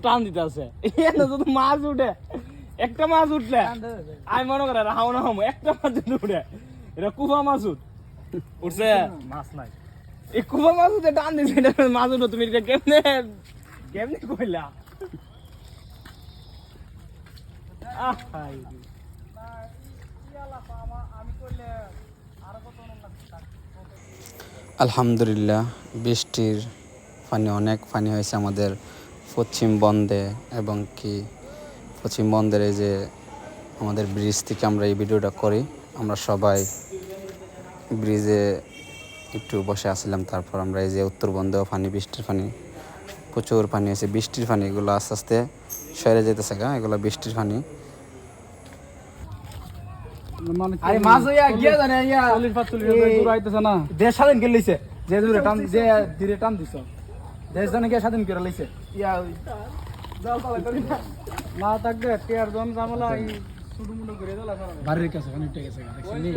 টান দিতে আছে যদি মাছ উঠে একটা মাছ উঠলে আমি মনে করে হাও না হামো একটা মাছ যদি উঠে এটা কুফা মাছ উঠছে মাছ নাই এই কুফা মাছ উঠে টান দিছে এটা মাছ উঠো তুমি এটা কেমনে কেমনে কইলা আলহামদুলিল্লাহ বৃষ্টির পানি অনেক পানি হয়েছে আমাদের পশ্চিম বন্দে এবং কি পশ্চিম বন্দের এই যে আমাদের ব্রিজ থেকে আমরা এই ভিডিওটা করি আমরা সবাই ব্রিজে একটু বসে আসছিলাম তারপর আমরা এই যে উত্তরবঙ্গেও পানি বৃষ্টির পানি প্রচুর পানি হয়েছে বৃষ্টির পানি এগুলো আস্তে আস্তে সরে যেতেছে গা এগুলো বৃষ্টির পানি আরে মাছ হইয়া গিয়া জানে ইয়া 40 দূর আইতেছ না দেশ স্বাধীন করে লইছে যে দূরে টান যে ধীরে টান দিছ দেশ জানে গিয়া স্বাধীন করে লইছে ইয়া জাল পালা করি না থাকবে টিয়ার জন জামালা এই শুরু মুন্ড করে দালা বাড়ির কাছে অনেকটা গেছে দেখছিনি